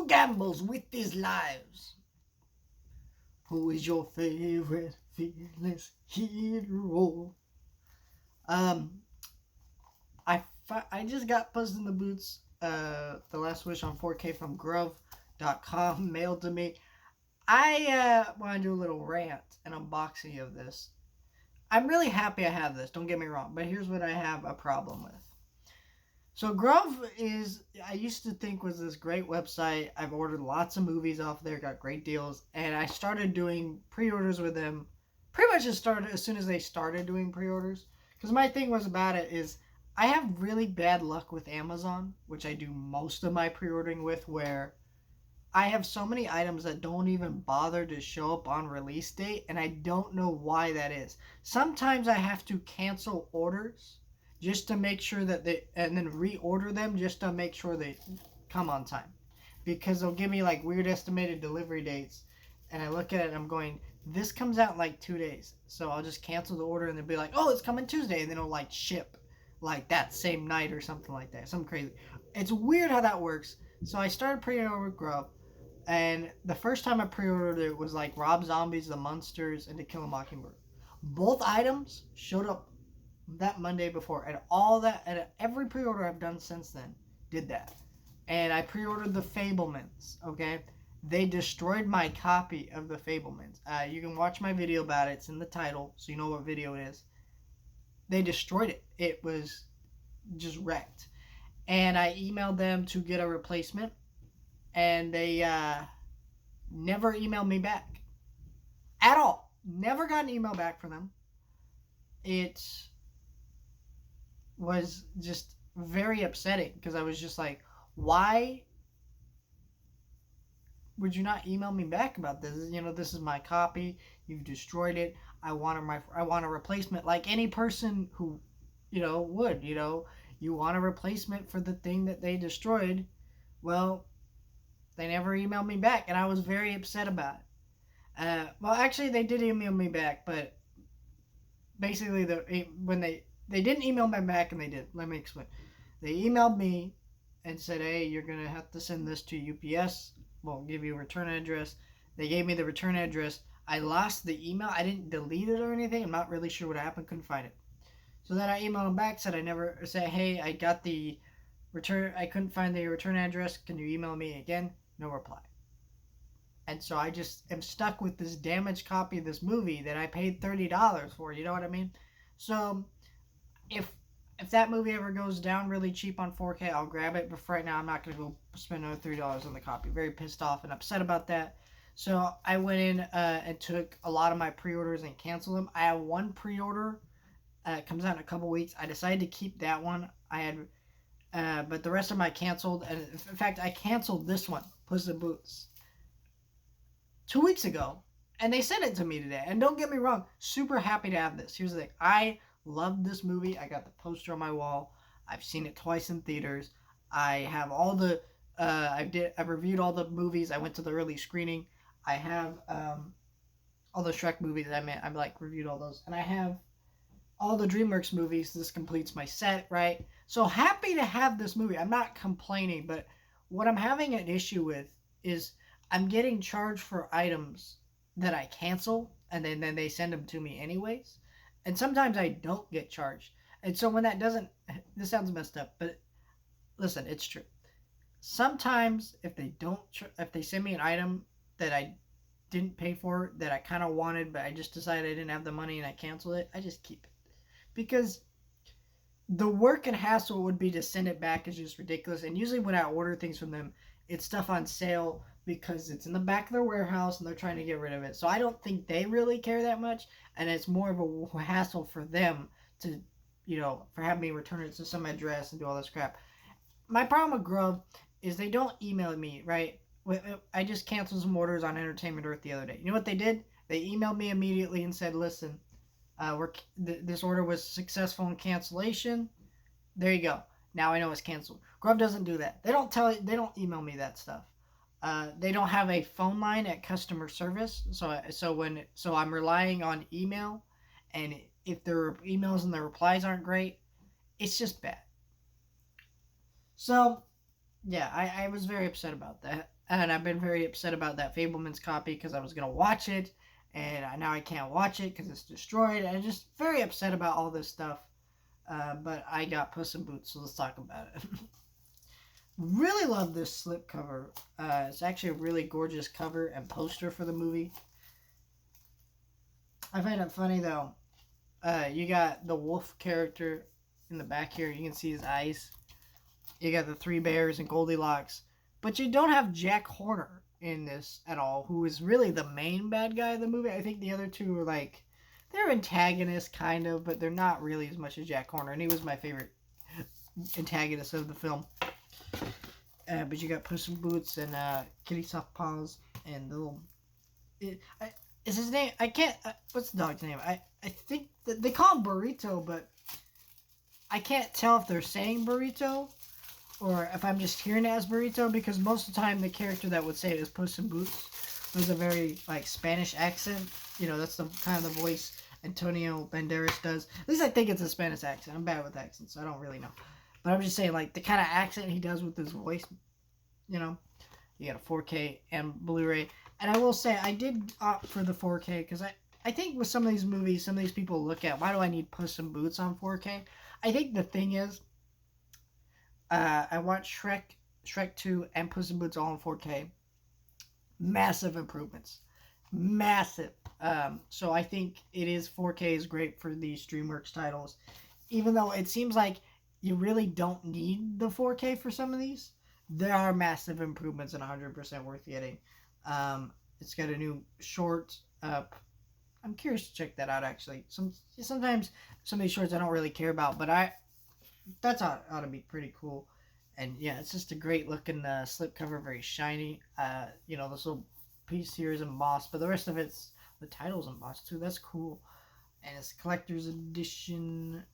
Who gambles with his lives? Who is your favorite fearless hero? Um, I just got Puss in the Boots, The Last Wish on 4K from Grove.com mailed to me. I want to do a little rant and unboxing of this. I'm really happy I have this, don't get me wrong, but here's what I have a problem with. So Grove is, I used to think was this great website. I've ordered lots of movies off there, got great deals, and I started doing pre-orders with them. Pretty much just started as soon as they started doing pre-orders. Because my thing was about it is I have really bad luck with Amazon, which I do most of my pre-ordering with, where I have so many items that don't even bother to show up on release date, and I don't know why that is. Sometimes I have to cancel orders just to make sure that they, and then reorder them just to make sure they come on time. Because they'll give me like weird estimated delivery dates, and I look at it and I'm going, this comes out in like 2 days. So I'll just cancel the order and they'll be like, oh, it's coming Tuesday, and then it'll like ship like that same night or something like that. Something crazy. It's weird how that works. So I started pre-order with Grub. And the first time I pre-ordered it was like Rob Zombie's The Munsters and To Kill a Mockingbird. Both items showed up that Monday before, and all that, and every pre-order I've done since then did that. And I pre-ordered the Fablemans. Okay, they destroyed my copy of the Fablemans. You can watch my video about it. It's in the title, so you know what video it is. They destroyed it. It was just wrecked. And I emailed them to get a replacement, and they never emailed me back at all. Never got an email back from them. It was just very upsetting because I was just like, why would you not email me back about this? You know, this is my copy. You've destroyed it. I want a replacement, like any person who, would. You want a replacement for the thing that they destroyed. Well, they never emailed me back, and I was very upset about it. Well, actually, they did email me back, but basically, when they didn't email me back, and they did. Let me explain. They emailed me and said, "Hey, you're gonna have to send this to UPS. We'll give you a return address." They gave me the return address. I lost the email. I didn't delete it or anything. I'm not really sure what happened. Couldn't find it. So then I emailed them back. Said, "Hey, I got the return. I couldn't find the return address. Can you email me again?" No reply. And so I just am stuck with this damaged copy of this movie that I paid $30 for. You know what I mean? So if that movie ever goes down really cheap on 4K, I'll grab it. But for right now, I'm not going to go spend another $3 on the copy. Very pissed off and upset about that. So I went in and took a lot of my pre-orders and canceled them. I have one pre-order. It comes out in a couple weeks. I decided to keep that one. But the rest of them I canceled. And in fact, I canceled this one, Puss in Boots, 2 weeks ago. And they sent it to me today. And don't get me wrong, super happy to have this. Here's the thing. I loved this movie. I got the poster on my wall. I've seen it twice in theaters. I have all the I've reviewed all the movies. I went to the early screening. I have all the Shrek movies. I've like reviewed all those, and I have all the DreamWorks movies. This completes my set, right? So happy to have this movie. I'm not complaining, but what I'm having an issue with is I'm getting charged for items that I cancel, and then they send them to me anyways. And sometimes I don't get charged. And so when that doesn't, this sounds messed up, but listen, it's true. Sometimes if they send me an item that I didn't pay for, that I kind of wanted, but I just decided I didn't have the money and I canceled it, I just keep it. Because the work and hassle would be to send it back is just ridiculous. And usually when I order things from them, it's stuff on sale because it's in the back of their warehouse and they're trying to get rid of it. So I don't think they really care that much, and it's more of a hassle for them to, for having me return it to some address and do all this crap. My problem with Grub is they don't email me, right? I just canceled some orders on Entertainment Earth the other day. You know what they did? They emailed me immediately and said, "Listen, this order was successful in cancellation. There you go. Now I know it's canceled." Grub doesn't do that. They don't email me that stuff. They don't have a phone line at customer service, so I'm relying on email, and if their emails and their replies aren't great, it's just bad. So yeah, I was very upset about that. and I've been very upset about that Fableman's copy because I was gonna watch it, and now I can't watch it because it's destroyed. I'm just very upset about all this stuff. But I got Puss in Boots, so let's talk about it. Really love this slipcover. It's actually a really gorgeous cover and poster for the movie. I find it funny though. You got the wolf character in the back here. You can see his eyes. You got the three bears and Goldilocks, but you don't have Jack Horner in this at all, who is really the main bad guy of the movie. I think the other two are like they're antagonists kind of, but they're not really as much as Jack Horner, and he was my favorite antagonist of the film. But you got Puss in Boots and Kitty Soft Paws and the little. Is his name? I can't. What's the dog's name? I think that they call him Burrito, but I can't tell if they're saying Burrito or if I'm just hearing it as Burrito, because most of the time the character that would say it is Puss in Boots was a very like Spanish accent. You know, that's the kind of the voice Antonio Banderas does. At least I think it's a Spanish accent. I'm bad with accents, so I don't really know. But I'm just saying, like, the kind of accent he does with his voice, you know. You got a 4K and Blu-ray. And I will say, I did opt for the 4K because I think with some of these movies, some of these people look at, why do I need Puss in Boots on 4K? I think the thing is, I watched Shrek 2 and Puss in Boots all in 4K. Massive improvements. Massive. So I think it is 4K is great for these DreamWorks titles. Even though it seems like you really don't need the 4K for some of these, there are massive improvements and 100% worth getting. It's got a new short. I'm curious to check that out actually. Sometimes some of these shorts I don't really care about, but that's ought to be pretty cool. And yeah, it's just a great looking slipcover, very shiny. You know, this little piece here is embossed, but the rest of it's the title's embossed too. That's cool. And it's collector's edition.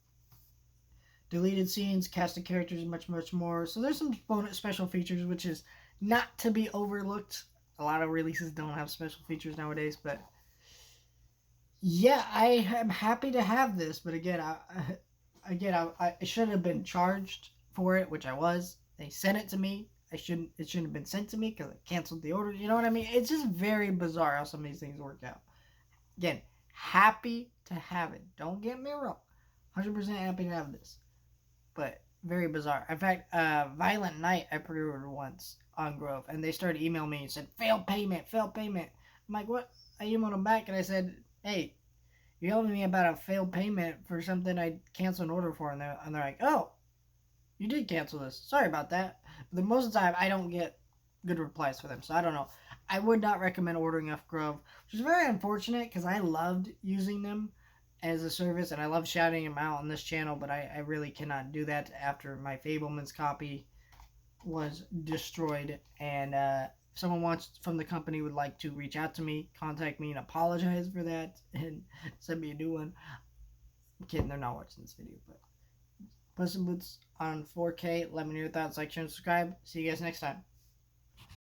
Deleted scenes, cast of characters, much more. So there's some bonus special features, which is not to be overlooked. A lot of releases don't have special features nowadays, but yeah, I am happy to have this. But again, I should have been charged for it, which I was. They sent it to me. It shouldn't have been sent to me because I canceled the order. You know what I mean? It's just very bizarre how some of these things work out. Again, happy to have it. Don't get me wrong. 100% happy to have this. But very bizarre. In fact, Violent Night I pre-ordered once on Grove, and they started emailing me and said, failed payment. I'm like, what? I emailed them back and I said, hey, you're telling me about a failed payment for something I canceled an order for, and they're like, oh, you did cancel this. Sorry about that. But most of the time, I don't get good replies for them, so I don't know. I would not recommend ordering off Grove, which is very unfortunate because I loved using them as a service, and I love shouting them out on this channel, but I really cannot do that after my Fableman's copy was destroyed. And if someone wants from the company would like to reach out to me, contact me, and apologize for that, and send me a new one. I'm kidding, they're not watching this video, but Puss in Boots on 4K. Let me know your thoughts, like, share, and subscribe. See you guys next time.